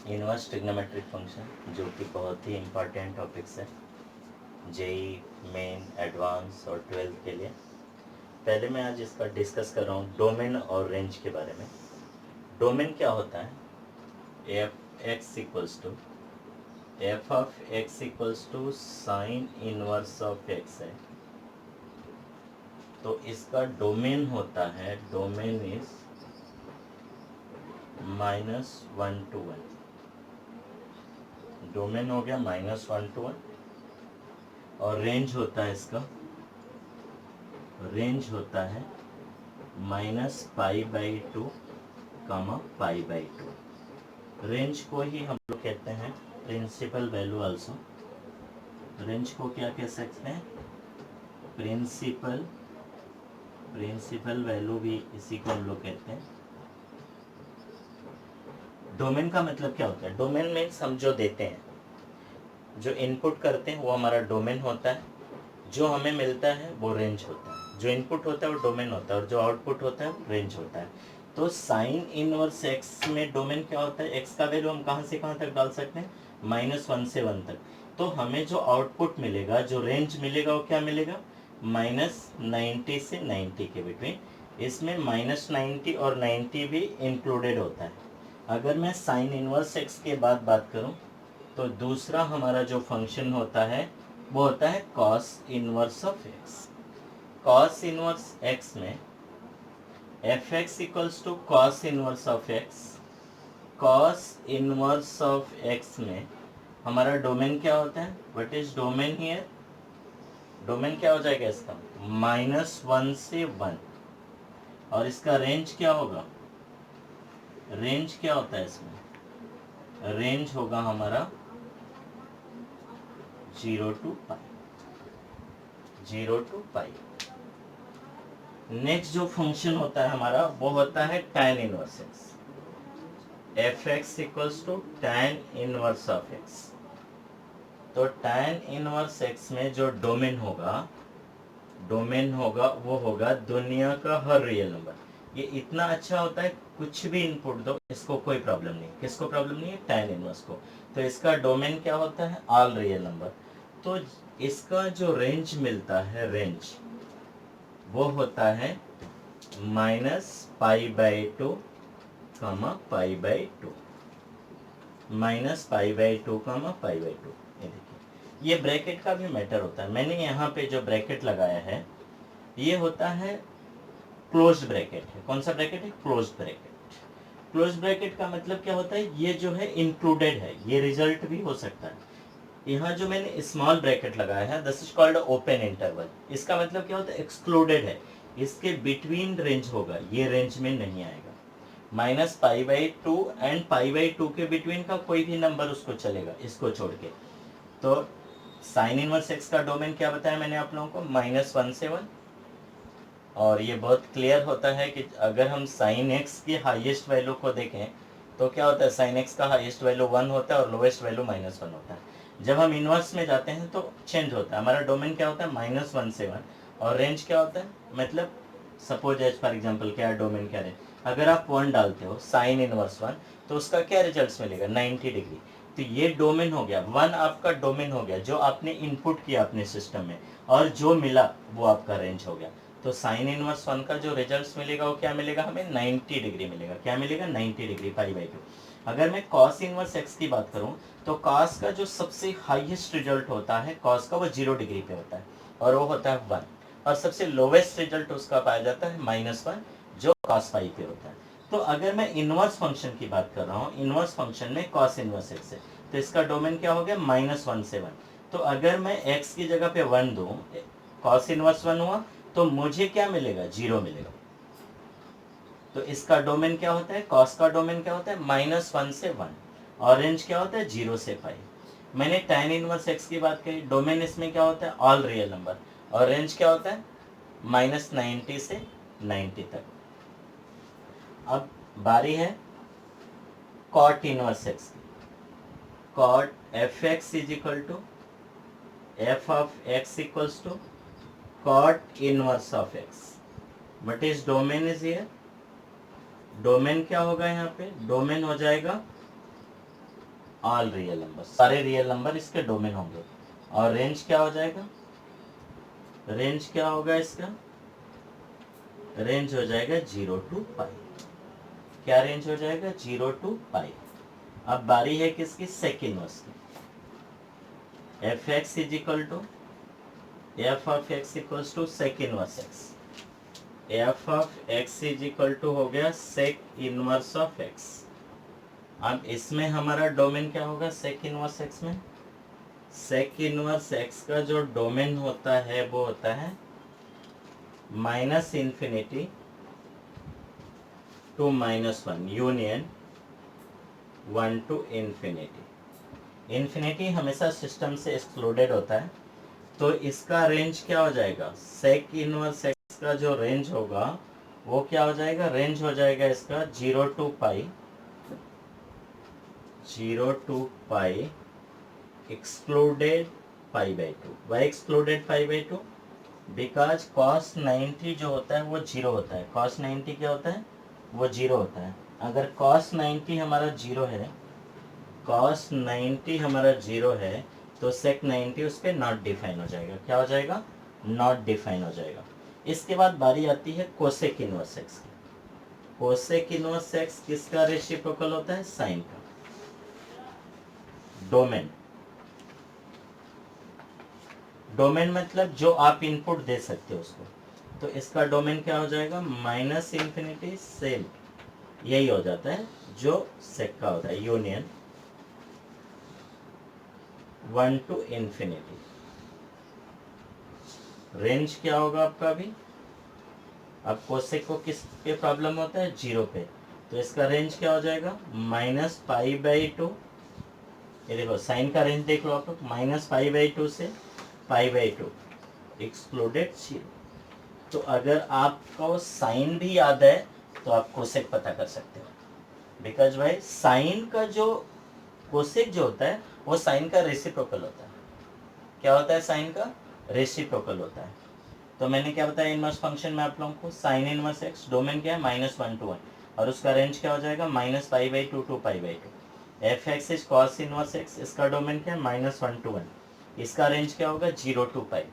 Inverse trigonometric function, जो कि बहुत ही इम्पॉर्टेंट टॉपिक्स है जेई मेन, एडवांस और 12th के लिए। पहले मैं आज इसका डिस्कस कर रहा हूँ डोमेन और रेंज के बारे में। डोमेन क्या होता है? F x equals to f of x equals to sine inverse of x है, तो इसका डोमेन होता है, डोमेन इज -1 to 1। डोमेन हो गया -1 to 1। और रेंज होता है इसका, रेंज होता है -π/2, π/2। रेंज को ही हम लोग कहते हैं प्रिंसिपल वैल्यू आल्सो। रेंज को क्या कह सकते हैं? प्रिंसिपल वैल्यू भी इसी को हम लोग कहते हैं। डोमेन का मतलब क्या होता है? डोमेन मीन्स हम जो देते हैं, जो इनपुट करते हैं वो हमारा डोमेन होता है, जो हमें मिलता है वो रेंज होता है। जो इनपुट होता है वो डोमेन होता है और जो आउटपुट होता है वो रेंज होता है। तो साइन इनवर्स एक्स में डोमेन क्या होता है? एक्स का वैल्यू हम कहाँ से कहाँ तक डाल सकते हैं? -1 से 1 तक। तो हमें जो आउटपुट मिलेगा, जो रेंज मिलेगा, वो क्या मिलेगा? -90 से 90 के बिटवीन। इसमें -90 और 90 भी इंक्लूडेड होता है। अगर मैं साइन इनवर्स एक्स के बाद बात करूं तो दूसरा हमारा जो फंक्शन होता है वो होता है cos inverse of x. Cos inverse x में f x equals to cos inverse of x. Cos inverse of x में हमारा डोमेन क्या होता है? What is domain here? Domain क्या हो जाएगा इसका? -1 से 1। और इसका रेंज क्या होगा? रेंज क्या होता है इसमें? रेंज होगा हमारा 0 to π। 0 to π। नेक्स्ट जो फंक्शन होता है हमारा वो होता है tan inverse x. F x equals to tan inverse of x. तो tan इनवर्स एक्स में जो डोमेन होगा वो होगा दुनिया का हर रियल नंबर। ये इतना अच्छा होता है, कुछ भी इनपुट दो इसको कोई प्रॉब्लम नहीं। किसको प्रॉब्लम नहीं है? tan इनवर्स को। तो इसका डोमेन क्या होता है? All real number. तो इसका जो रेंज मिलता है, रेंज वो होता है -π/2, π/2। -π/2, π/2। ये देखिए, ये ब्रैकेट का भी मैटर होता है। मैंने यहाँ पे जो ब्रैकेट लगाया है ये होता है क्लोज्ड ब्रैकेट है। कौन सा ब्रैकेट है? Closed bracket. क्लोज्ड ब्रैकेट का मतलब क्या होता है? ये जो है इंक्लूडेड है, ये रिजल्ट भी हो सकता है। यहाँ जो मैंने स्मॉल ब्रैकेट लगाया है, this is called open interval. इसका मतलब क्या होता है? एक्सक्लूडेड है, इसके बिटवीन रेंज होगा, ये रेंज में नहीं आएगा। -π/2 एंड π/2 के बिटवीन का कोई भी नंबर उसको चलेगा, इसको छोड़ के। तो साइन इनवर्स एक्स का डोमेन क्या बताया मैंने आप लोगों को? -1 से 1। और ये बहुत क्लियर होता है कि अगर हम साइन एक्स की हाईएस्ट वैल्यू को देखें तो क्या होता है? साइन एक्स का हाईएस्ट वैल्यू 1 होता है और लोवेस्ट वैल्यू -1 होता है। जब हम इनवर्स में जाते हैं तो चेंज होता है। हमारा डोमेन क्या होता है? -1 से 1। और रेंज क्या होता है? मतलब सपोज एज फॉर एग्जांपल क्या डोमेन क्या है? अगर आप 1 डालते हो साइन इनवर्स 1 तो उसका क्या रिजल्ट मिलेगा? 90 डिग्री। तो ये डोमेन हो गया, 1 आपका डोमेन हो गया, जो आपने इनपुट किया अपने सिस्टम में, और जो मिला वो आपका रेंज हो गया। तो साइन इनवर्स 1 का जो रिजल्ट मिलेगा वो क्या मिलेगा हमें? 90 डिग्री मिलेगा। क्या मिलेगा? 90 डिग्री, π/2। अगर मैं कॉस इनवर्स एक्स की बात करूं तो कॉस का जो सबसे हाईएस्ट रिजल्ट होता है कॉस का, वो 0 डिग्री पे होता है और वो होता है 1। और सबसे लोवेस्ट रिजल्ट उसका पाया जाता है -1, जो cos पाई पे होता है। तो अगर मैं इनवर्स फंक्शन की बात कर रहा हूँ, इनवर्स फंक्शन में cos इनवर्स एक्स है, तो इसका डोमेन क्या हो गया? -1 से 1। तो अगर मैं x की जगह पे 1 दूं, cos इनवर्स 1 हुआ, तो मुझे क्या मिलेगा? 0 मिलेगा। तो इसका डोमेन क्या होता है? cos का डोमेन क्या होता है? -1 से 1। और रेंज क्या होता है? 0 से π। मैंने tan इनवर्स एक्स की बात करी, डोमेन इसमें क्या होता है? All real number. और रेंज क्या होता है? -90 से 90 तक। अब बारी है कॉट इनवर्स एक्स की। Cot f x is equal to f of x equals to cot inverse of x. But is domain is here. Domain क्या होगा यहाँ पे? डोमेन हो जाएगा ऑल रियल नंबर, सारे रियल नंबर इसके डोमेन होंगे। और रेंज क्या हो जाएगा, रेंज क्या होगा इसका, रेंज हो जाएगा 0 to पाई। क्या रेंज हो जाएगा, 0 to पाई। अब बारी है किसकी, सेक इनवर्स की। F x is equal to f of x equals to sec inverse x. F of x is equal to हो गया सेक इनवर्स ऑफ एक्स। अब इसमें हमारा डोमेन क्या होगा, सेक इनवर्स एक्स में, सेक इनवर्स एक्स का जो डोमेन होता है वो होता है minus infinity to -1 union 1 to infinity. Infinity हमेशा सिस्टम से एक्सक्लूडेड होता है, तो इसका रेंज क्या हो जाएगा, सेक इनवर्स एक्स का जो रेंज होगा वो क्या हो जाएगा, रेंज हो जाएगा इसका 0 to pi, 0 to pi excluded pi by 2। Why excluded pi by 2, because cos 90 जो होता है वो 0 होता है। cos 90 क्या होता है, वो 0 होता है। अगर cos 90 हमारा 0 है, cos 90 हमारा 0 है, तो sec 90 उस पर नॉट डिफाइन हो जाएगा। क्या हो जाएगा, नॉट डिफाइन हो जाएगा। इसके बाद बारी आती है कोसेक इनवर्स एक्स की। कोसेक इनवर्स एक्स किसका रेसिप्रोकल होता है, साइन का। डोमेन, डोमेन मतलब जो आप इनपुट दे सकते हो उसको, तो इसका डोमेन क्या हो जाएगा, माइनस इन्फिनिटी, सेम यही हो जाता है जो सेक का होता है, यूनियन 1 to इन्फिनिटी। रेंज क्या होगा आपका अभी, अब कोसेक को किस पे प्रॉब्लम होता है, 0 पे, तो इसका रेंज क्या हो जाएगा, -π/2। ये देखो साइन का रेंज देख लो आप लोग, -π/2 से π/2 एक्सक्लूडेड 0। तो अगर आपको साइन भी याद है तो आप कोसेक पता कर सकते हो, बिकॉज भाई साइन का जो कोसेक जो होता है वो साइन का रेसिप्रोकल होता है। क्या होता है, साइन का रेसिप्रोकल होता है। तो मैंने क्या बताया इनवर्स फंक्शन में आप लोगों को, साइन इनवर्स एक्स डोमेन क्या है, -1 to 1 और उसका रेंज क्या हो जाएगा, -π/2 to π/2। F x is cos inverse x, इसका डोमेन क्या है, -1 to 1, इसका रेंज क्या होगा, 0 to पाई।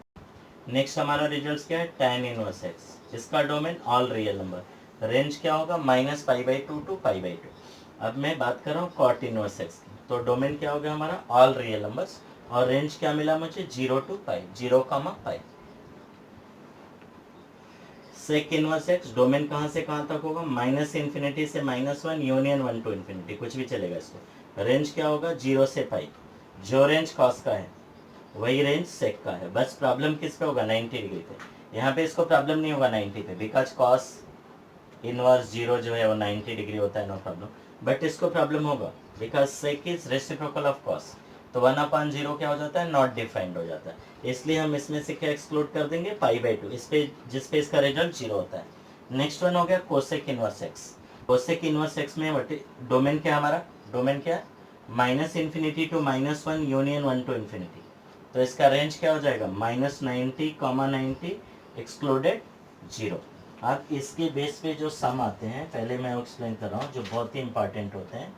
नेक्स्ट हमारा रिजल्ट क्या है, tan इनवर्स एक्स, इसका domain all real number, range क्या होगा, -π/2 to π/2। अब मैं बात कर रहा हूँ कॉट इनवर्स एक्स की, तो डोमेन क्या होगा हमारा, ऑल रियल नंबर्स, और रेंज क्या मिला मुझे, 0 to pi, 0, pi. Sec inverse x domain कहाँ से कहाँ तक होगा, माइनस इन्फिनिटी से -1 यूनियन 1 to इन्फिनिटी, कुछ भी चलेगा इसको। रेंज क्या होगा, 0 से पाई। जो रेंज कॉस का है वही रेंज सेक का है, बस प्रॉब्लम किस पे होगा, 90 डिग्री पे। यहाँ पे इसको प्रॉब्लम नहीं होगा 90 पे, बिकॉज कॉस इनवर्स 0 जो है वो 90 डिग्री होता है, नो प्रॉब्लम। बट इसको प्रॉब्लम होगा because sec is reciprocal of cos, तो 1/0 क्या हो जाता है, नॉट डिफाइंड हो जाता है। इसलिए हम इसमें से क्या एक्सक्लूड कर देंगे, π/2, इस पे जिस पे इसका रिजल्ट 0 होता है। नेक्स्ट वन हो गया cosec inverse x. Cosec inverse x में डोमेन क्या है हमारा, डोमेन क्या है, -infinity to -1 union 1 to infinity, तो इसका रेंज क्या हो जाएगा, -90, 90 एक्सक्लूडेड 0। अब इसके बेस पे जो सम आते हैं, पहले मैं एक्सप्लेन कर रहा हूँ, जो बहुत ही इंपॉर्टेंट होते हैं।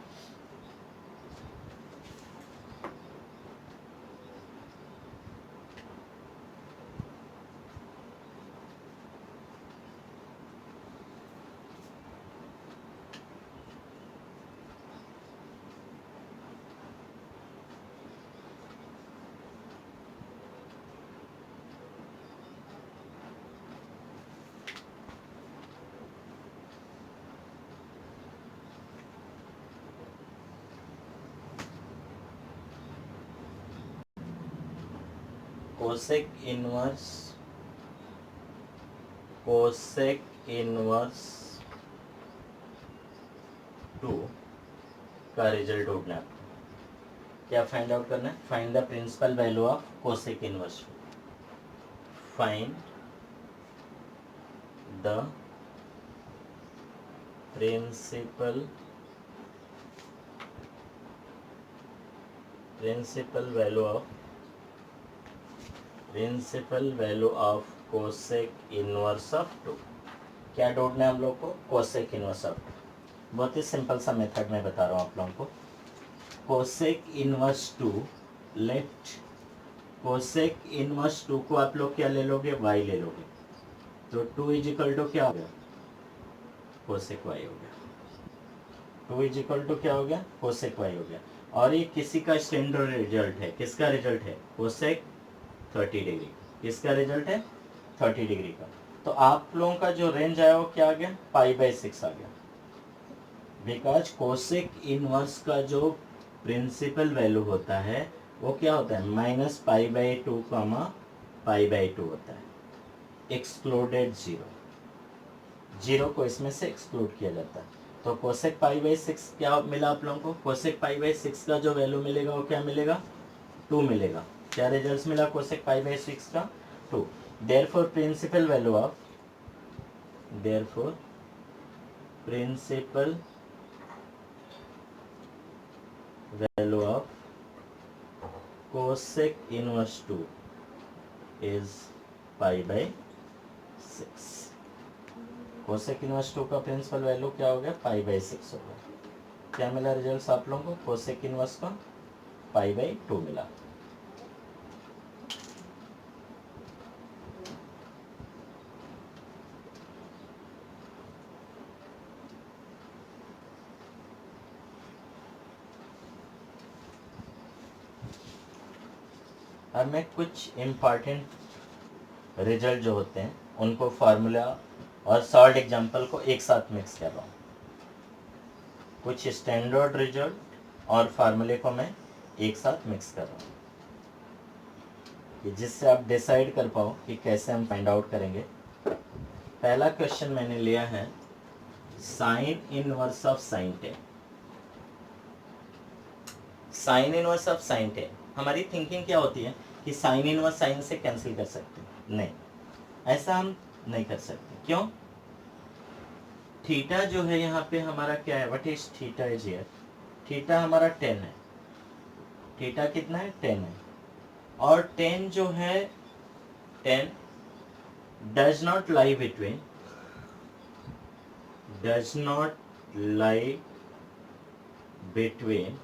कोसेक इनवर्स 2 का रिजल्ट ढूंढना है। क्या फाइंड आउट करना है, find the principal value of cosec inverse 2। Find the principal value of cosec inverse of 2। क्या ढूंढना है हम लोग को, कोसेक इनवर्स ऑफ 2। बहुत ही सिंपल सा मेथड में बता रहा हूँ आप लोगों को। Cosec inverse two, let cosec inverse two को आप लोग क्या ले लोगे, वाई ले लोगे, तो 2 इज इक्वल टू क्या हो गया, कोसेक वाई हो गया। 2 इज इक्वल टू क्या हो गया, कोसेक वाई हो गया। और ये किसी का स्टैंडर्ड रिजल्ट है, किसका रिजल्ट है, कोसेक 30 डिग्री, किसका रिजल्ट है, 30 डिग्री का। तो आप लोगों का जो रेंज आया वो क्या आ गया, π/6 आ गया, बिकॉज कोसेक इनवर्स का जो प्रिंसिपल वैल्यू होता है वो क्या होता है, -π/2 π/2 होता है, एक्सक्लूडेड 0, 0 को इसमें से एक्सक्लूड किया जाता है। तो कोसेक π/6 क्या मिला आप लोगों को, कोसेक π/6 का जो वैल्यू मिलेगा वो क्या मिलेगा, 2 मिलेगा। क्या रिजल्ट मिला कोसेक π/6 का, 2। Therefore principal value of, therefore principal value of cosec inverse 2 is π/6। Cosec inverse 2 का प्रिंसिपल वैल्यू क्या हो गया, π/6 हो गया। क्या मिला रिजल्ट आप लोगों को, कोसेक इनवर्स का π/2 मिला। अब मैं कुछ इम्पॉर्टेंट रिजल्ट जो होते हैं उनको फार्मूला और सॉल्व एग्जांपल को एक साथ मिक्स कर रहा हूँ। कुछ स्टैंडर्ड रिजल्ट और फार्मूले को मैं एक साथ मिक्स कर रहा हूँ, कि जिससे आप डिसाइड कर पाओ कि कैसे हम फाइंड आउट करेंगे। पहला क्वेश्चन मैंने लिया है sign inverse of sine 10। Sign inverse of sine 10, हमारी थिंकिंग क्या होती है कि साइन इनवर्स साइन से कैंसिल कर सकते हैं, नहीं, ऐसा हम नहीं कर सकते। क्यों, थीटा जो है यहाँ पे हमारा क्या है, what is theta is here, theta हमारा 10 है, थीटा कितना है, 10 है। और 10 जो है, 10 does not lie between, does not lie between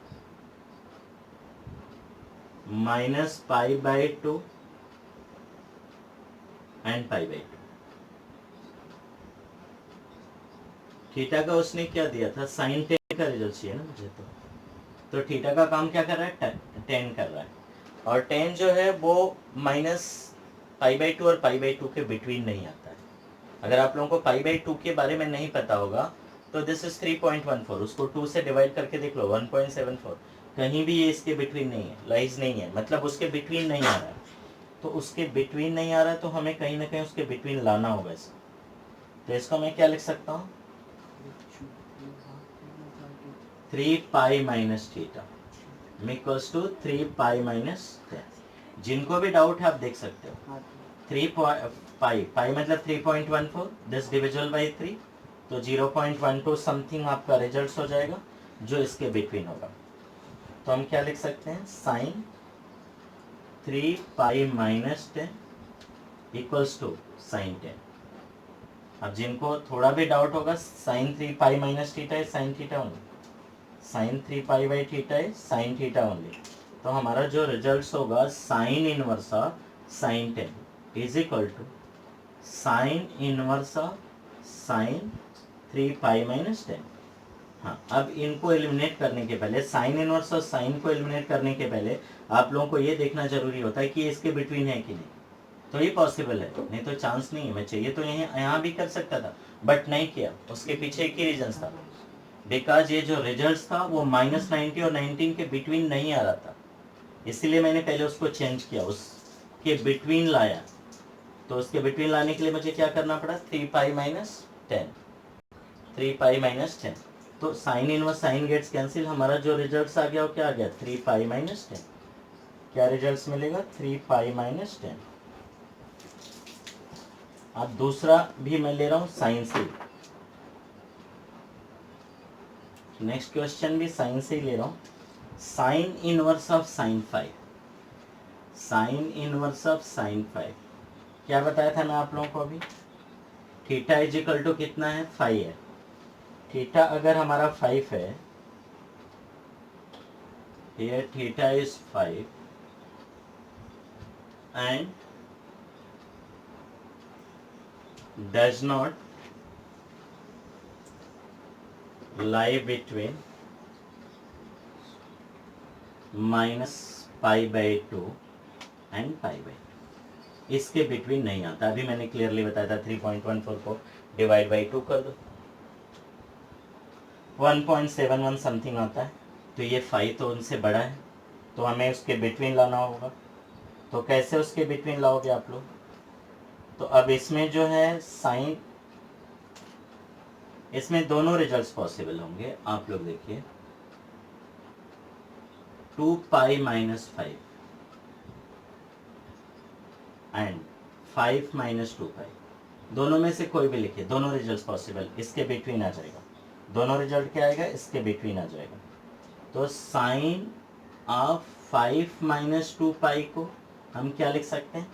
-π/2 and π/2। Theta का उसने क्या दिया था, साइन 10 का रिजल्ट चाहिए ना मुझे, तो थीटा का काम क्या कर रहा है, 10 कर रहा है। और 10 जो है वो -π/2 और π/2 के बिटवीन नहीं आता है। अगर आप लोगों को π/2 के बारे में नहीं पता होगा तो दिस इज 3.14, उसको 2 से डिवाइड करके देख लो, 1.74, कहीं भी ये इसके बिटवीन नहीं है, लाइज नहीं है, मतलब उसके बिटवीन नहीं आ रहा है। तो उसके बिटवीन नहीं आ रहा है तो हमें कहीं ना कहीं उसके बिटवीन लाना होगा इसको। तो इसको मैं क्या लिख सकता हूँ, 3π - थीटा इक्वल्स टू 3π - 10। जिनको भी डाउट है आप देख सकते हो। 3π मतलब 3.14, दिस डिविजिबल बाई 3, तो 0.12 समथिंग आपका रिजल्ट हो जाएगा जो इसके बिटवीन होगा। तो हम क्या लिख सकते हैं, साइन 3π - 10 इक्वल्स टू साइन 10। अब जिनको थोड़ा भी डाउट होगा, साइन 3π - थीटा है साइन थीटा ओनली, साइन 3π/थीटा है साइन थीटा ओनली। तो हमारा जो रिजल्ट होगा sine inverse of sine 10 is equal to sine inverse of sine 3π - 10। हाँ, अब इनको एलिमिनेट करने के पहले, साइन इनवर्स और साइन को एलिमिनेट करने के पहले आप लोगों को ये देखना जरूरी होता है कि ये इसके बिटवीन है कि नहीं। तो ये पॉसिबल है, नहीं तो चांस नहीं है। मैं चाहिए तो यहाँ भी कर सकता था बट नहीं किया, उसके पीछे एक ही रीजन था, बिकॉज ये जो रिजल्ट था वो -90 और 19 के बिटवीन नहीं आ रहा था, इसीलिए मैंने पहले उसको चेंज किया, उसके बिटवीन लाया। तो उसके बिटवीन लाने के लिए मुझे क्या करना पड़ा, 3π - 10, 3π - 10। तो sine inverse sine gets cancel, हमारा जो रिजल्ट आ गया वो क्या आ गया, 3π - 10। क्या रिजल्ट मिलेगा, 3π - 10। अब दूसरा भी मैं ले रहा हूँ साइन से, नेक्स्ट क्वेश्चन भी साइन से ही ले रहा हूँ। Sign inverse of sine 5, sign inverse of sine 5 क्या बताया था मैं आप लोगों को अभी, थीटा इज इक्वल टू कितना है, 5 है। थीटा अगर हमारा 5 है here theta is 5 and does not lie between minus pi by 2 and pi by, इसके बिटवीन नहीं आता। अभी मैंने क्लियरली बताया था 3.14 को डिवाइड बाई 2 कर दो, 1.71 समथिंग आता है। तो ये 5 तो उनसे बड़ा है, तो हमें उसके बिटवीन लाना होगा। तो कैसे उसके बिटवीन लाओगे आप लोग? तो अब इसमें जो है साइन, इसमें दोनों रिजल्ट्स पॉसिबल होंगे। आप लोग देखिए 2 पाई माइनस 5 एंड 5 माइनस 2 पाई, दोनों में से कोई भी लिखिए, दोनों रिजल्ट्स पॉसिबल, इसके बिटवीन आ जाएगा। दोनों रिजल्ट क्या आएगा? इसके बिटवीन आ जाएगा। तो साइन ऑफ 5 माइनस 2 पाई को हम क्या लिख सकते हैं?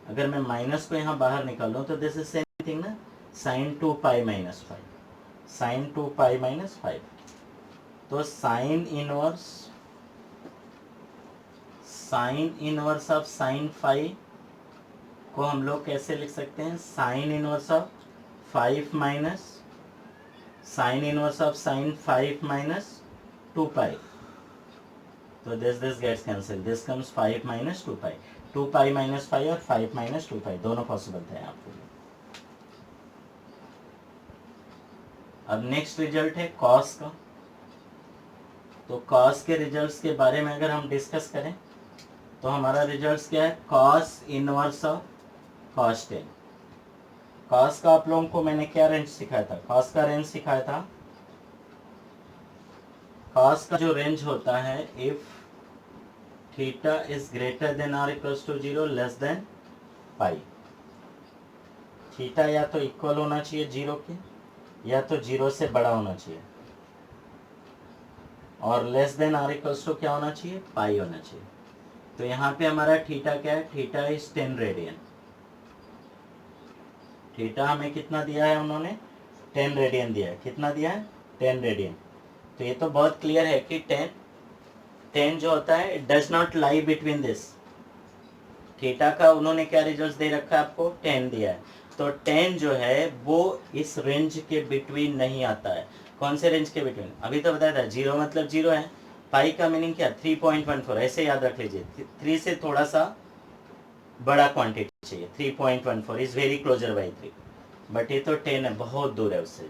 अगर मैं माइनस को यहाँ बाहर निकालूँ तो दिस इज सेम थिंग ना, sine 2 pi minus 5, sine 2 pi minus 5। तो साइन इनवर्स ऑफ साइन 5 को हम लोग कैसे लिख सकते हैं? Sine inverse of 5 minus sine inverse of sine 5 minus 2 pi. तो this gets cancel, this comes 5 minus 2 pi, 2 pi minus 5 और 5 माइनस 2 पाई दोनों पॉसिबल थे आपके लिए। अब नेक्स्ट रिजल्ट है कॉस का। तो कॉस के रिजल्ट्स के बारे में अगर हम डिस्कस करें तो हमारा रिजल्ट्स क्या है? Cos inverse of cos 10। Cos का आप लोगों को मैंने क्या रेंज सिखाया था? कॉस का रेंज सिखाया था, कॉस का जो रेंज होता है, if theta is greater than और equals to 0 less than pi. Theta या तो इक्वल होना चाहिए 0 के, या तो 0 से बड़ा होना चाहिए, और लेस देन और इक्वल्स टू क्या होना चाहिए? पाई होना चाहिए। तो यहाँ पे हमारा थीटा क्या है? Theta is 10 radian. थीटा हमें कितना दिया है उन्होंने? 10 रेडियन दिया है। कितना दिया है? 10 रेडियन। तो ये तो बहुत क्लियर है कि 10 जो होता है it does not lie between this. Theta का उन्होंने क्या रिजल्ट दे रखा है आपको? 10 दिया है। तो 10 जो है वो इस रेंज के बिटवीन नहीं आता है। कौन से रेंज के बिटवीन? अभी तो बताया था 0 मतलब 0 है। पाई का मीनिंग क्या? 3.14, ऐसे याद रख लीजिए। 3 से थोड़ा सा बड़ा क्वांटिटी चाहिए। 3.14 is very closer by 3, but ये तो 10 है, बहुत दूर है उससे।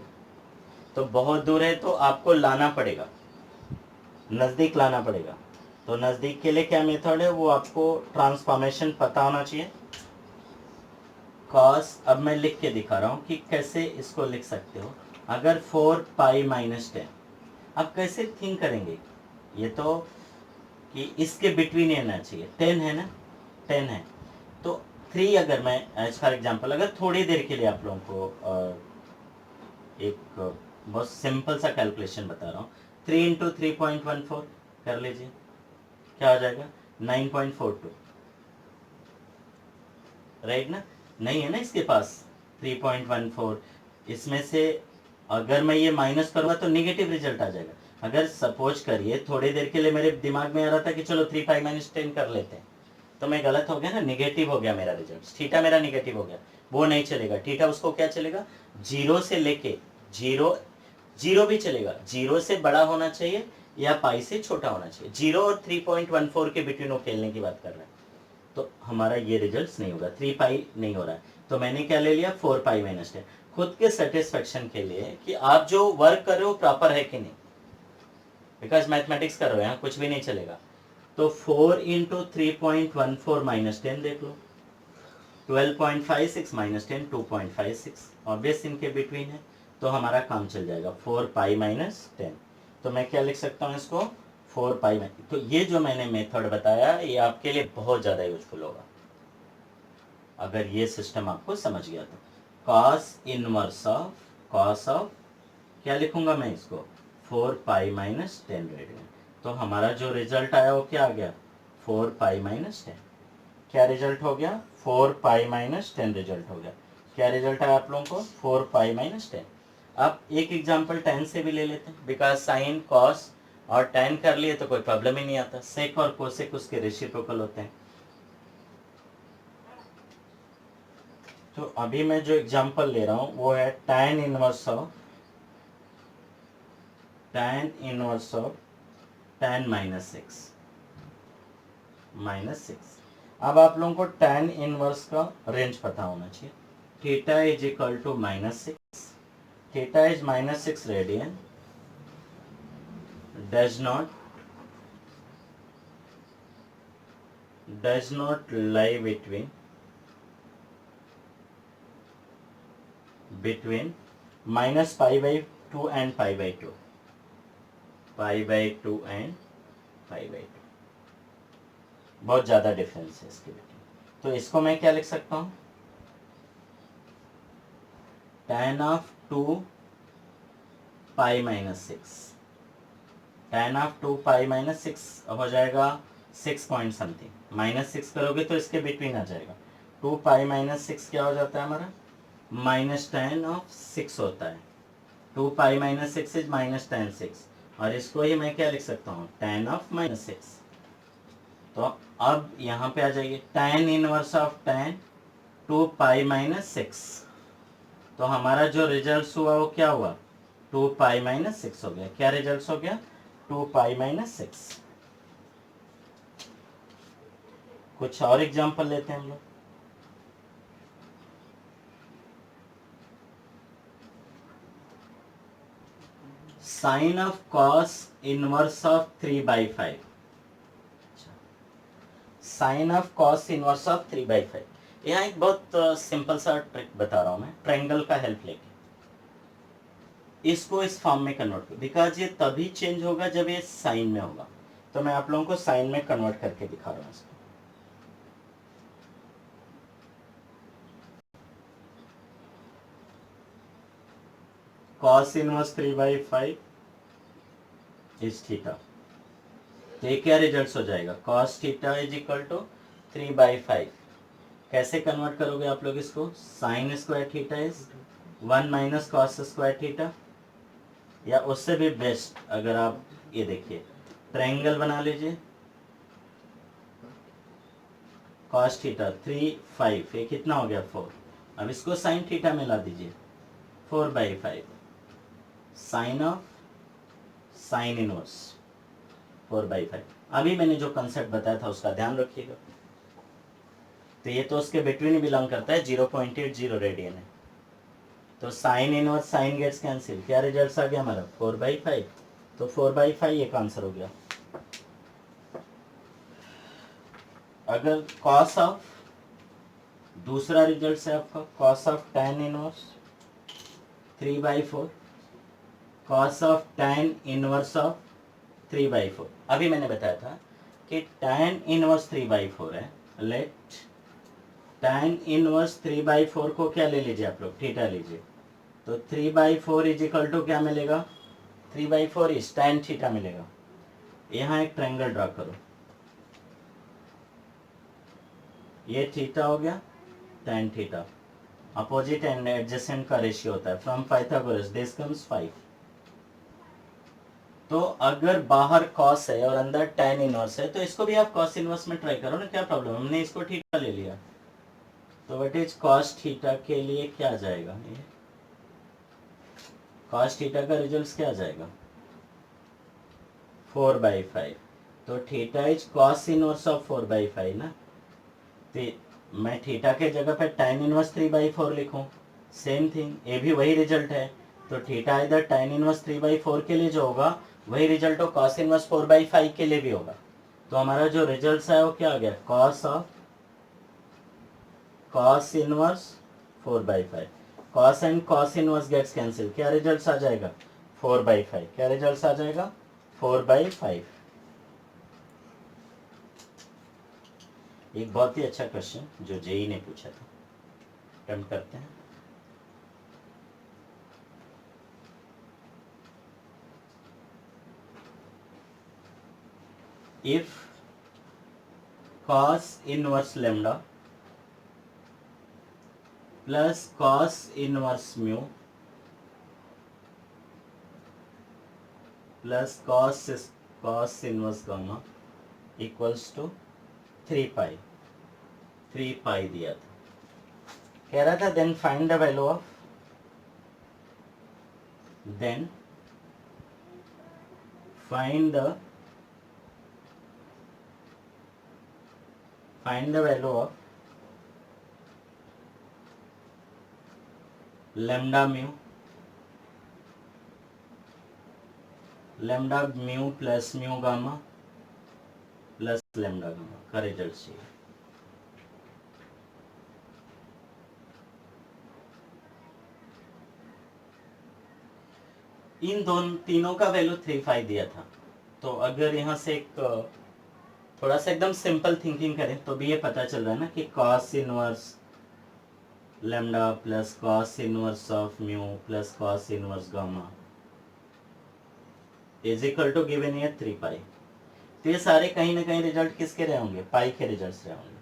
तो बहुत दूर है तो आपको लाना पड़ेगा, नज़दीक लाना पड़ेगा। तो नज़दीक के लिए क्या मेथड है? वो आपको ट्रांसफॉर्मेशन पता होना चाहिए। कॉस, अब मैं लिख के दिखा रहा हूँ कि कैसे इसको लिख सकते हो। अगर 4 पाई माइनस 10, अब कैसे थिंक करेंगे? ये तो कि इसके बिटवीन रहना चाहिए। 10 है ना, 10 है तो 3, अगर मैं एज फॉर एग्जांपल अगर थोड़ी देर के लिए आप लोगों को एक बहुत सिंपल सा कैलकुलेशन बता रहा हूँ, 3 इंटू 3.14 कर लीजिए, क्या हो जाएगा? 9.42, राइट ना? नहीं है ना इसके पास 3.14, इसमें से अगर मैं ये माइनस करूँगा तो निगेटिव रिजल्ट आ जाएगा। अगर सपोज करिए थोड़ी देर के लिए मेरे दिमाग में आ रहा था कि चलो 3 पाई माइनस 10 कर लेते हैं, तो मैं गलत हो गया ना, निगेटिव हो गया मेरा रिजल्ट, थीटा मेरा निगेटिव हो गया, वो नहीं चलेगा। थीटा उसको क्या चलेगा? 0 से लेके 0 भी चलेगा, 0 से बड़ा होना चाहिए या पाई से छोटा होना चाहिए। 0 और 3.14 के बिटवीन वो खेलने की बात कर रहा है। तो हमारा ये रिजल्ट नहीं होगा, 3 पाई नहीं हो रहा है। तो मैंने क्या ले लिया? 4 पाई माइनस 10, खुद के सेटिस्फेक्शन के लिए कि आप जो वर्क कर रहे हो प्रॉपर है कि नहीं, बिकॉज मैथमेटिक्स कर रहे हो, यहाँ कुछ भी नहीं चलेगा। तो 4 इंटू 3.14 माइनस 10 देख लो, 12.56 माइनस 10 2.56, ऑब्वियस इनके बिटवीन है, तो हमारा काम चल जाएगा। 4 पाई माइनस 10, तो मैं क्या लिख सकता हूँ इसको? 4 पाई में। तो ये जो मैंने मेथड बताया ये आपके लिए बहुत ज़्यादा यूजफुल होगा अगर ये सिस्टम आपको समझ गया तो। कॉस इनवर्स ऑफ क्या लिखूंगा मैं इसको? 4 पाई माइनस 10 रेडियन। तो हमारा जो रिजल्ट आया वो क्या आ गया? 4 पाई माइनस 10। क्या रिजल्ट हो गया? 4 पाई माइनस 10 रिजल्ट हो गया। क्या रिजल्ट आया आप लोगों को? 4 पाई माइनस 10। अब एक एग्जाम्पल 10 से भी ले लेते हैं, बिकॉज साइन कॉस और tan कर लिए तो कोई प्रॉब्लम ही नहीं आता, सेक और कोसेक उसके रेसिप्रोकल होते हैं। तो अभी मैं जो एग्जांपल ले रहा हूं वो है tan इनवर्स ऑफ tan -6 अब आप लोगों को tan इनवर्स का रेंज पता होना चाहिए। Theta is equal to -6, theta is -6 radian, does not lie between -π/2 and π/2 and π/2 बहुत ज़्यादा डिफरेंस है इसके बीच में। तो इसको मैं क्या लिख सकता हूँ, tan ऑफ 2 π-6, tan ऑफ 2 π-6 हो जाएगा 6 पॉइंट समथिंग, -6 करोगे तो इसके बिटवीन आ जाएगा। 2 π-6 क्या हो जाता है हमारा, -tan ऑफ 6 होता है। 2 π-6 इज -tan 6, और इसको ही मैं क्या लिख सकता हूँ, tan ऑफ -6। तो अब यहाँ पे आ जाइए, tan इनवर्स ऑफ tan 2 π-6, तो हमारा जो रिजल्ट हुआ वो क्या हुआ, 2 π-6 हो गया। क्या रिजल्ट हो गया, 2 π-6। कुछ और एग्जांपल लेते हैं हम लोग। Sine of cos inverse of 3/5, sine of cos inverse of 3/5। यहाँ एक बहुत सिंपल सा ट्रिक बता रहा हूँ मैं, ट्रायंगल का हेल्प लेके इसको इस फॉर्म में कन्वर्ट कर, बिकॉज ये तभी चेंज होगा जब ये साइन में होगा। तो मैं आप लोगों को साइन में कन्वर्ट करके दिखा रहा हूँ इसको। cos इनवर्स 3/5 इज थीटा, तो ये क्या रिजल्ट हो जाएगा, cos theta is equal to 3/5। कैसे कन्वर्ट करोगे आप लोग इसको, sine square theta is 1 minus cos square theta, या उससे भी बेस्ट अगर आप ये देखिए ट्रायंगल बना लीजिए, cos थीटा 3/5, ये कितना हो गया 4। अब इसको साइन थीटा में ला दीजिए, 4/5 साइन ऑफ साइन इनवर्स 4/5। अभी मैंने जो कंसेप्ट बताया था उसका ध्यान रखिएगा। तो ये तो उसके बिटवीन बिलोंग करता है, 0.80 रेडियन है। तो sine inverse sine gets cancel, क्या रिजल्ट आ गया हमारा 4/5। तो 4/5 एक आंसर हो गया। अगर कॉस ऑफ, दूसरा रिजल्ट है आपका cos of tan inverse 3/4, cos of tan inverse of 3/4। अभी मैंने बताया था कि tan इनवर्स 3/4 है, लेट tan इनवर्स 3/4 को क्या ले लीजिए आप लोग, थीटा लीजिए। तो 3/4 इज इक्वल टू क्या मिलेगा, 3/4 इज tan थीटा मिलेगा। यहाँ एक ट्रायंगल ड्रा करो, ये थीटा हो गया, tan theta, opposite and adjacent का रेशियो होता है फ्रॉम पाइथागोरस, दिस कम्स 5। तो अगर बाहर कॉस है और अंदर tan इनवर्स है, तो इसको भी आप कॉस इनवर्स में ट्राई करो ना, क्या प्रॉब्लम, हमने इसको थीटा ले लिया। तो व्हाट इज कॉस थीटा के लिए क्या आ जाएगा, ये कॉस थीटा का रिजल्ट क्या आ जाएगा 4/5। तो theta is cos inverse of 4/5 ना, तो मैं थीटा के जगह पे tan इनवर्स 3/4 लिखूं, सेम थिंग, ये भी वही रिजल्ट है। तो थीटा इधर tan इनवर्स 3/4 के लिए जो होगा वही रिजल्ट हो cos इनवर्स 4/5 के लिए भी होगा। तो हमारा जो रिजल्ट है वो क्या आ गया, cos inverse 4/5, cos and cos inverse gets cancel, क्या रिजल्ट आ जाएगा 4/5, क्या रिजल्ट आ जाएगा 4/5। एक बहुत ही अच्छा क्वेश्चन जो जेई ने पूछा था, अटेम्प्ट करते हैं। If cos inverse lambda plus cos inverse mu plus cos inverse gamma equals to 3 pi दिया था। कह रहा था then find the value of find the value of lambda mu plus mu gamma plus lambda gamma का result चाहिए। इन तीनों का वैल्यू 3.5 दिया था। तो अगर यहाँ से एक थोड़ा सा एकदम सिंपल थिंकिंग करें तो भी ये पता चल रहा है ना कि cos inverse lambda plus cos inverse of mu plus cos inverse gamma is equal to given here 3 pi. तो ये सारे कहीं ना कहीं रिजल्ट किसके रहे होंगे? पाई के रिजल्ट्स रहे होंगे।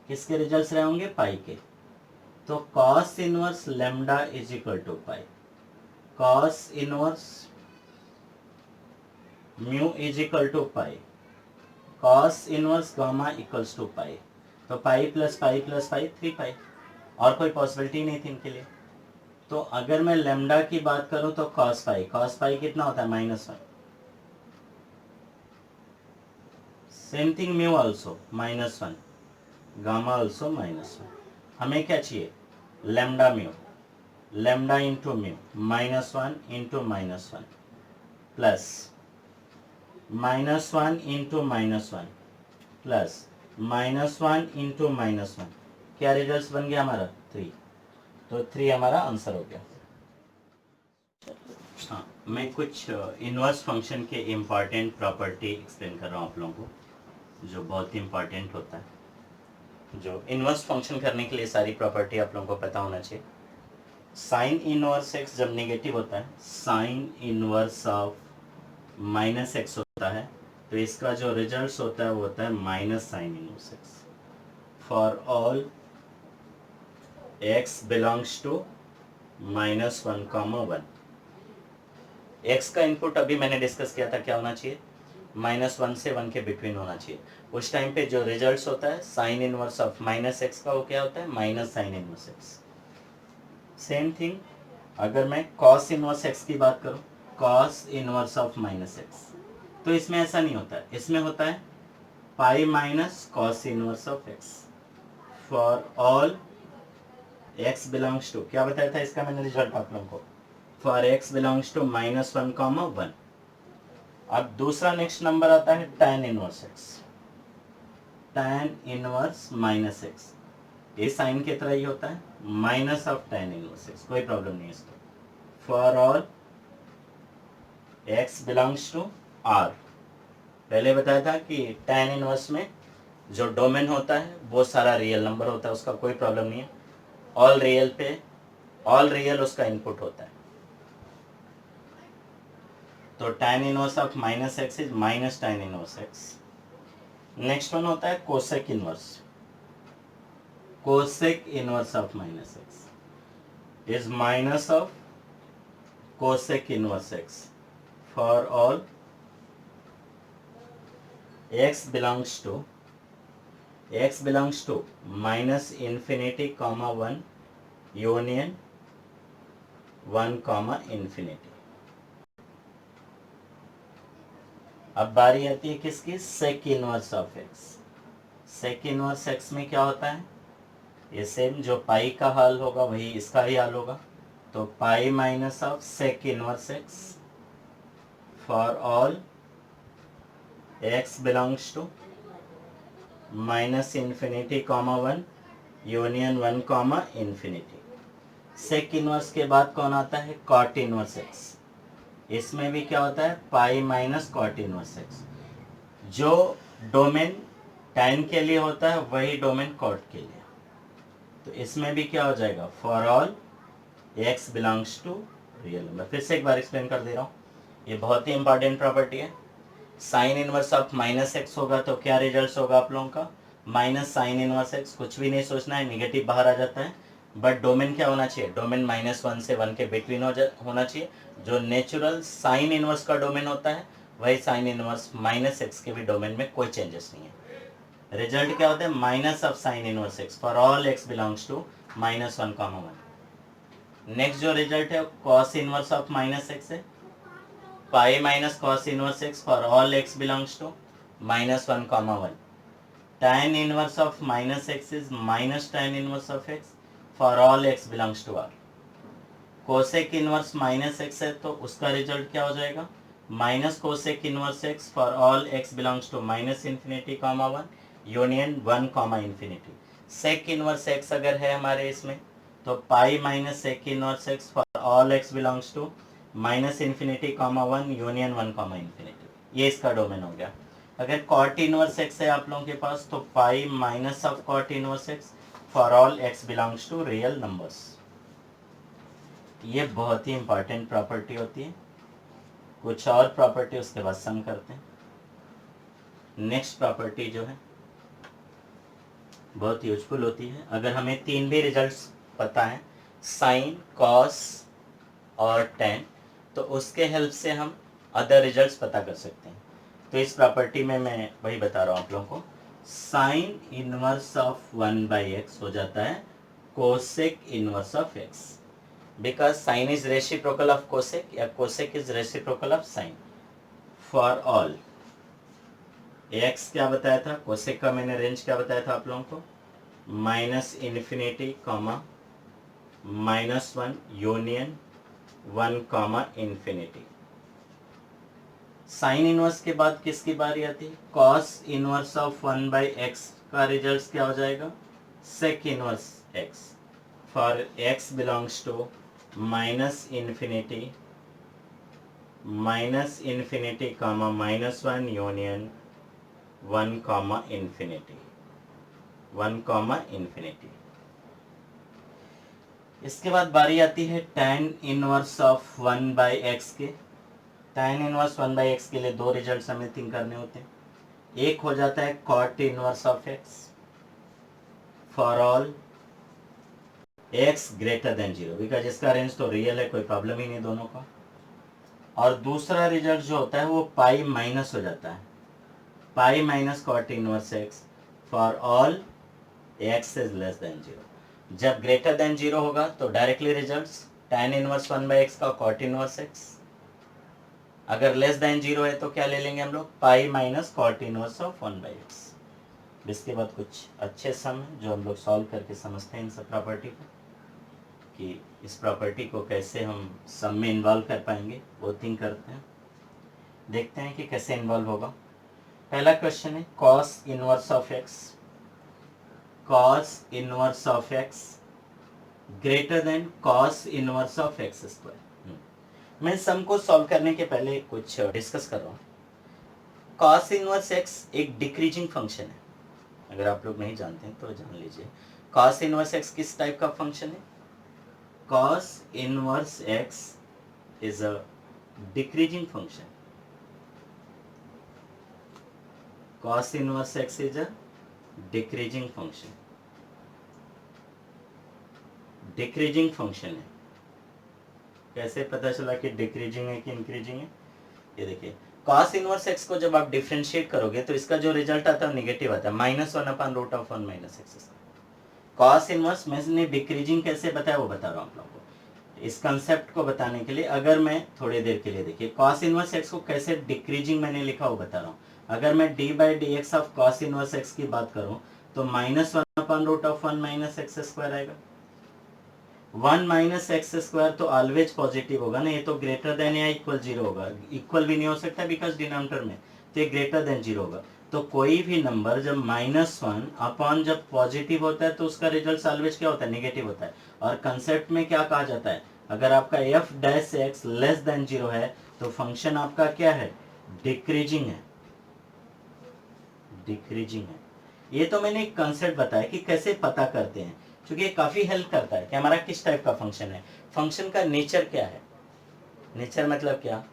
किसके रिजल्ट्स रहे होंगे? पाई के। तो cos inverse lambda is equal to pi, cos inverse mu is equal to pi, cos inverse gamma equals to pi. तो पाई प्लस पाई 3 पाई, और कोई पॉसिबिलिटी नहीं थी इनके लिए। तो अगर मैं लैम्डा की बात करूं तो कॉस पाई कितना होता है? -1। Same thing mu also -1, gamma also -1। हमें क्या चाहिए? Lambda mu, lambda into mu -1 into -1 plus -1 into -1 plus -1 into -1। क्या रिजल्ट बन गया हमारा? 3। तो 3 हमारा आंसर हो गया। हाँ, मैं कुछ इनवर्स फंक्शन के इम्पॉर्टेंट प्रॉपर्टी एक्सप्लेन कर रहा हूँ आप लोगों को, जो बहुत ही इम्पॉर्टेंट होता है। जो इनवर्स फंक्शन करने के लिए सारी प्रॉपर्टी आप लोगों को पता होना चाहिए। साइन इनवर्स एक्स जब नेगेटिव होता है, साइन इनवर्स ऑफ -x होता है, तो इसका जो रिजल्ट होता है वो होता है minus sine inverse x for all x belongs to -1, 1। x का इनपुट अभी मैंने डिस्कस किया था, क्या होना चाहिए? -1 से 1 के बिटवीन होना चाहिए। उस टाइम पे जो रिजल्ट्स होता है साइन इनवर्स ऑफ -x का, वो क्या होता है? Minus sine inverse x। Same thing अगर मैं कॉस इनवर्स x की बात करूं, कॉस इनवर्स ऑफ -x, तो इसमें ऐसा नहीं होता है। इसमें होता है pi minus cos inverse of x for all x belongs to, क्या बताया था इसका मैंने रिजल्ट आप लोगों को? For x belongs to -1, 1। अब दूसरा नेक्स्ट नंबर आता है tan inverse x, tan inverse -x। ये साइन की तरह ही होता है, minus of tan inverse x, कोई प्रॉब्लम नहीं है इसको। For all x belongs to R। पहले बताया था कि tan इनवर्स में जो डोमेन होता है वो सारा रियल नंबर होता है, उसका कोई प्रॉब्लम नहीं है। ऑल रियल उसका इनपुट होता है। तो tan inverse of -x is minus tan inverse x। Next one होता है cosec inverse, cosec inverse of -x is minus of cosec inverse x for all x belongs to -∞, 1 union 1, ∞। अब बारी आती है किसकी? Sec inverse of x। Sec inverse x में क्या होता है? ये सेम जो पाई का हाल होगा वही इसका ही हाल होगा। तो pi minus of sec inverse x for all x belongs to -∞, 1 union 1, ∞। Sec inverse के बाद कौन आता है? Cot inverse x। इसमें भी क्या होता है? Pi minus cot inverse x। जो डोमेन tan के लिए होता है वही डोमेन कॉट के लिए। तो इसमें भी क्या हो जाएगा? For all x belongs to real number. फिर से एक बार एक्सप्लेन कर दे रहा हूँ, ये बहुत ही इंपॉर्टेंट प्रॉपर्टी है। साइन इनवर्स ऑफ -x होगा तो क्या रिजल्ट होगा आप लोगों का? Minus sine inverse x। कुछ भी नहीं सोचना है, निगेटिव बाहर आ जाता है, बट डोमेन क्या होना चाहिए, डोमेन -1 से 1 के बिटवीन होना चाहिए। जो नेचुरल साइन इनवर्स का डोमेन होता है वही साइन इनवर्स -x के भी डोमेन में कोई चेंजेस नहीं है। रिजल्ट क्या होता है, minus of sine inverse x for all x belongs to -1, 1। Next जो रिजल्ट है कॉस इनवर्स ऑफ -x है, pi minus cos inverse x for all x belongs to -1, 1। tan inverse of -x is minus tan inverse of x for all x belongs to R। Cosec inverse -x है तो उसका result क्या हो जाएगा, minus cosec inverse x for all x belongs to -∞, 1 union 1, infinity. Sec inverse x अगर है हमारे इसमें तो pi minus sec inverse x for all x belongs to -∞, 1 union 1, infinity. ये इसका डोमेन हो गया। अगर कॉट इनवर्स x है आप लोगों के पास तो pi minus of cot inverse x for all x belongs to real numbers. ये बहुत ही इंपॉर्टेंट प्रॉपर्टी होती है। कुछ और प्रॉपर्टी उसके बाद सम करते हैं। नेक्स्ट प्रॉपर्टी जो है बहुत यूजफुल होती है। अगर हमें तीन भी रिजल्ट्स पता है, साइन, कॉस और टेन, तो उसके हेल्प से हम अदर रिजल्ट्स पता कर सकते हैं। तो इस प्रॉपर्टी में मैं वही बता रहा हूँ आप लोगों को, साइन इनवर्स ऑफ 1/x हो जाता है cosec inverse of x, because sine is reciprocal of cosec या cosec is reciprocal of sine for all x। क्या बताया था, कोसेक का मैंने रेंज क्या बताया था आप लोगों को, -∞, -1 यूनियन 1, इन्फिनिटी। साइन इनवर्स के बाद किसकी बारी आती है, कॉस इनवर्स ऑफ 1/x का रिजल्ट क्या हो जाएगा, sec inverse x for x belongs to -∞, -1 union 1, infinity, 1, इसके बाद बारी आती है tan इनवर्स ऑफ 1/x के। tan इनवर्स 1/x के लिए दो रिजल्ट्स हमें थिंक करने होते हैं। एक हो जाता है cot inverse of x for all x greater than 0, because इसका रेंज तो रियल है, कोई प्रॉब्लम ही नहीं दोनों का। और दूसरा रिजल्ट जो होता है वो पाई माइनस हो जाता है, pi minus cot inverse x for all x is less then 0। जब ग्रेटर देन 0 होगा तो directly results tan inverse 1/x का cot इनवर्स x, अगर लेस देन 0 है तो क्या ले लेंगे हम लोग, pi minus cot inverse of 1/x। इसके बाद कुछ अच्छे सम हैं जो हम लोग सॉल्व करके समझते हैं इन सब प्रॉपर्टी को, कि इस प्रॉपर्टी को कैसे हम सम में इन्वॉल्व कर पाएंगे, वो थिंक करते हैं। देखते हैं कि कैसे इन्वॉल्व होगा। पहला क्वेश्चन है cos inverse of x, cos inverse of x greater than cos inverse of x square. मैं सम को सॉल्व करने के पहले कुछ डिस्कस कर रहा हूँ। कॉस इनवर्स x एक डिक्रीजिंग फंक्शन है, अगर आप लोग नहीं जानते हैं तो जान लीजिए। कॉस इनवर्स x किस टाइप का फंक्शन है, cos inverse x is a decreasing function. Cos inverse x is a decreasing function, decreasing function है। कैसे पता चला कि डिक्रीजिंग है कि इंक्रीजिंग है, ये देखिए cos इनवर्स x को जब आप डिफरेंशिएट करोगे तो इसका जो रिजल्ट आता है नेगेटिव आता है, -1/√1 - x²। cos इनवर्स मैंने डिक्रीजिंग कैसे बताया वो बता रहा हूँ आप लोगों को। इस कंसेप्ट को बताने के लिए अगर मैं थोड़ी देर के लिए देखिए cos इनवर्स x को कैसे डिक्रीजिंग मैंने लिखा वो बता रहा हूँ। अगर मैं d/dx of cos inverse x की बात करूँ तो -1/√1 - x² आएगा। 1 - x² तो ऑलवेज पॉजिटिव होगा ना, ये तो ग्रेटर देन या इक्वल 0 होगा, इक्वल भी नहीं हो सकता बिकॉज डिनोमिनेटर में, तो ये ग्रेटर देन 0 होगा। तो कोई भी नंबर जब -1 अपॉन जब पॉजिटिव होता है तो उसका रिजल्ट ऑलवेज क्या होता है, नेगेटिव होता है। और कंसेप्ट में क्या कहा जाता है, अगर आपका f' लेस देन 0 है तो फंक्शन आपका क्या है, डिक्रीजिंग है, डिक्रीजिंग है। ये तो मैंने एक कंसेप्ट बताया कि कैसे पता करते हैं, क्योंकि ये काफी हेल्प करता है कि हमारा किस टाइप का फंक्शन है, फंक्शन का नेचर क्या है। नेचर मतलब क्या,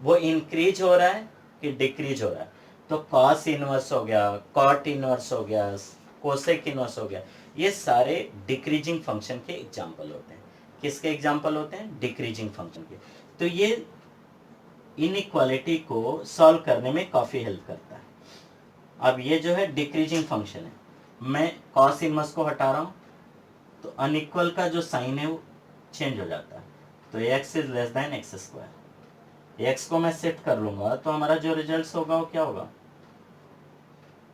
वो इंक्रीज हो रहा है कि डिक्रीज हो रहा है। तो कॉस इनवर्स हो गया, कॉट इनवर्स हो गया, कोसेक इनवर्स हो गया, ये सारे डिक्रीजिंग फंक्शन के एग्जाम्पल होते हैं। किसके एग्जाम्पल होते हैं? डिक्रीजिंग फंक्शन के। तो ये इनइक्वालिटी को सॉल्व करने में काफ़ी हेल्प करता है। अब ये जो है डिक्रीजिंग फंक्शन है, मैं कॉस इनवर्स को हटा रहा हूँ तो अनइक्वल का जो साइन है वो चेंज हो जाता है। तो x is less than x square, x को मैं शिफ्ट कर लूंगा तो हमारा जो रिजल्ट होगा वो क्या होगा?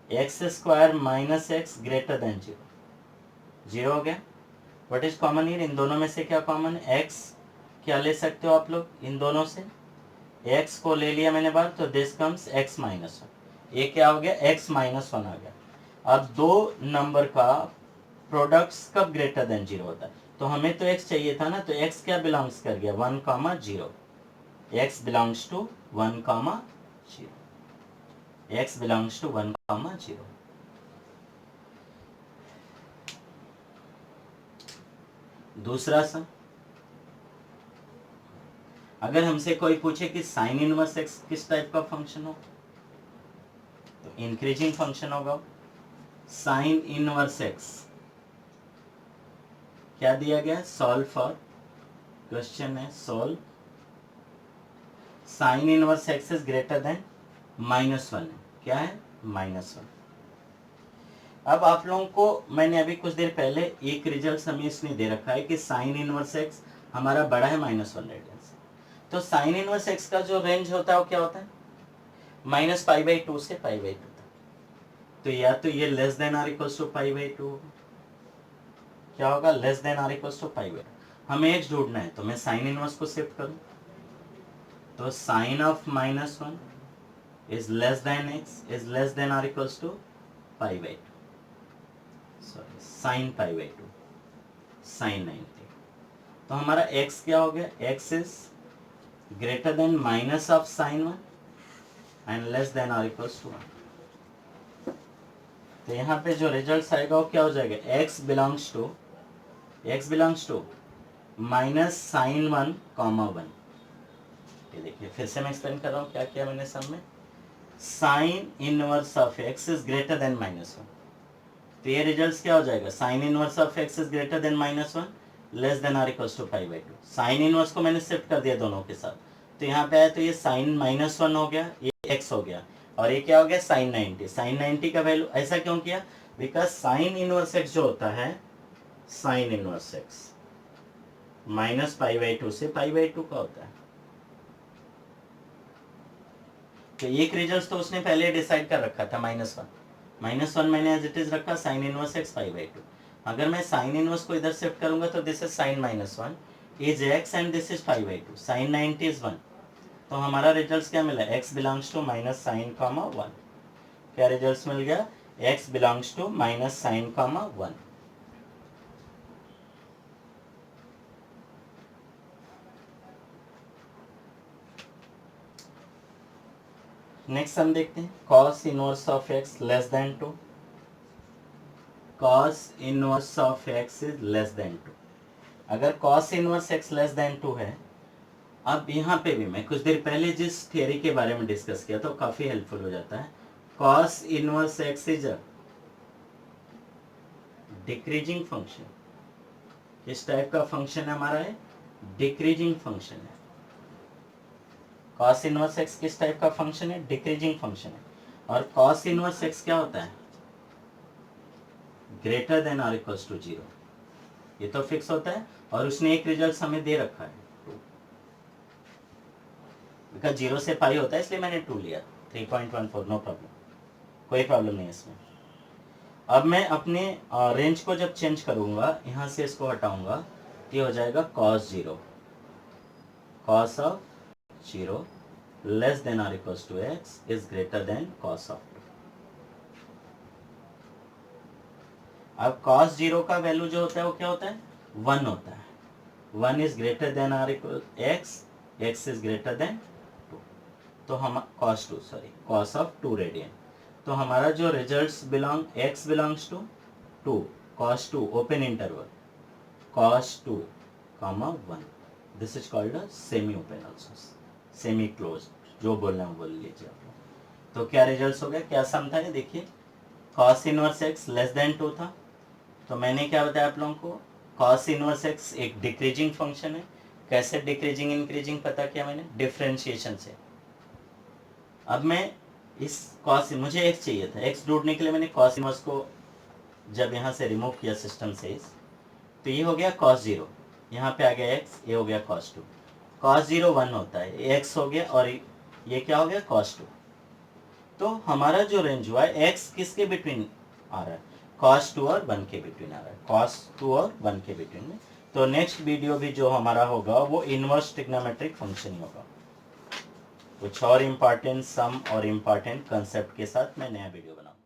X square minus x greater than zero, zero हो गया। What is common here? इन दोनों में से क्या कॉमन है? x क्या ले सकते हो आप लोग इन दोनों से? x को ले लिया मैंने बाहर तो this comes x minus one, ये क्या हो गया? x माइनस वन आ गया। अब दो नंबर का प्रोडक्ट्स कब ग्रेटर देन जीरो होता है? तो हमें तो x चाहिए था ना, तो x क्या बिलोंग्स कर गया? One comma zero, x belongs to one comma zero, x belongs to one comma zero. दूसरा सा, अगर हमसे कोई पूछे कि साइन इनवर्स एक्स किस टाइप का फंक्शन हो, तो इंक्रीजिंग फंक्शन होगा। साइन इनवर्स एक्स क्या दिया गया? सॉल्व फॉर, क्वेश्चन है solve sine inverse x is greater than minus one है, क्या है? Minus one. अब आप लोगों को मैंने अभी कुछ देर पहले एक रिजल्ट हमें इसने दे रखा है कि साइन इनवर्स एक्स हमारा बड़ा है माइनस वन रेडियन से। तो साइन इनवर्स एक्स का जो रेंज होता है वो क्या होता है? माइनस पाई बाई टू से पाई बाई टू तक। तो या तो ये less than or equals to pi by two, क्या होगा? Less than or equals to pi by two. हमें एक्स ढूंढना है तो मैं साइन इनवर्स को शिफ्ट करूं तो sine of minus one is less than x is less than or equals to pi by two, sorry sine pi by two, sine 90। तो हमारा x क्या हो गया? x is greater than minus of sine one and less than or equals to one. तो यहाँ पे जो result आएगा वो क्या हो जाएगा? x belongs to minus sine one comma one. ये देखिए फिर से मैं एक्सप्लेन कर रहा हूँ क्या किया मैंने सब में। Sine inverse of x is greater than minus one, तो ये रिजल्ट क्या हो जाएगा? Sine inverse of x is greater than minus one less than or equals to pi by two. Sine inverse को मैंने शिफ्ट कर दिया दोनों के साथ, तो यहाँ पे आया तो ये साइन माइनस वन हो गया, ये x हो गया, और ये क्या हो गया? साइन 90। साइन 90 का वैल्यू ऐसा क्यों किया? बिकॉज साइन इनवर्स x जो होता है, sign inverse x minus pi by to से पाई बाई टू का होता है। तो एक रिजल्ट तो उसने पहले डिसाइड कर रखा था माइनस वन मैंने एज इट इज रखा, sine inverse x pi by two. अगर मैं साइन इनवर्स को इधर शिफ्ट करूंगा तो this is sine minus one is x and this is pi by two, sine 90 is one. तो हमारा रिजल्ट क्या मिला? X belongs to minus sine comma one. क्या रिजल्ट मिल गया? X belongs to minus sine comma one. Next हम देखते हैं cos inverse of x less than two. cos inverse of x is less than two. अगर cos inverse x less than two है, अब यहाँ पे भी मैं कुछ देर पहले जिस थियरी के बारे में डिस्कस किया तो काफी हेल्पफुल हो जाता है। cos inverse x is a decreasing function. किस टाइप का फंक्शन है हमारा? है डिक्रीजिंग फंक्शन है। cos इनवर्स x किस टाइप का फंक्शन है? डिक्रीजिंग फंक्शन है। और cos इनवर्स x क्या होता है? Greater than or equals to zero, ये तो फिक्स होता है। और उसने एक रिजल्ट हमें दे रखा है, बिकॉज जीरो से पाई होता है इसलिए मैंने टू लिया, 3.14, नो प्रॉब्लम, कोई प्रॉब्लम नहीं इसमें। अब मैं अपने रेंज को जब चेंज करूंगा, यहाँ से इसको हटाऊंगा, ये हो जाएगा cos zero, cos of zero less than or equals to x is greater than cos of. अब cos जीरो का वैल्यू जो होता है वो क्या होता है? वन होता है। One is greater than or equal x, x is greater than two, तो हम cos ऑफ टू रेडियन। तो हमारा जो results belong, x belongs to two, cos two open interval, cos two comma one, this is called a semi open also, semi close, जो बोलना है बोल लीजिए आप लोग। तो क्या रिजल्ट हो गया? क्या सम था ये देखिए, cos inverse x less than two था, तो मैंने क्या बताया आप लोगों को, कॉस इनवर्स एक्स एक डिक्रीजिंग फंक्शन है। कैसे डिक्रीजिंग इंक्रीजिंग पता किया मैंने, डिफरेंशिएशन से। अब मैं इस कॉस, मुझे एक्स चाहिए था, एक्स ढूंढने के लिए मैंने कॉस इनवर्स को जब यहाँ से रिमूव किया सिस्टम से, तो ये हो गया कॉस जीरो, यहाँ पे आ गया एक्स, ये हो गया कॉस टू। कॉस जीरो 1 होता है, एक्स हो गया, और ये क्या हो गया कॉस टू। तो हमारा जो रेंज हुआ है एक्स किसके बिटवीन आ रहा है, कॉस टू और 1 के बिटवीन आ रहा है, कॉस टू और 1 के बिटवीन में। तो नेक्स्ट वीडियो भी जो हमारा होगा वो इनवर्स ट्रिग्नोमेट्रिक फंक्शन ही होगा। कुछ और इम्पॉर्टेंट सम और इम्पॉर्टेंट कंसेप्ट के साथ मैं नया वीडियो बनाऊंगा।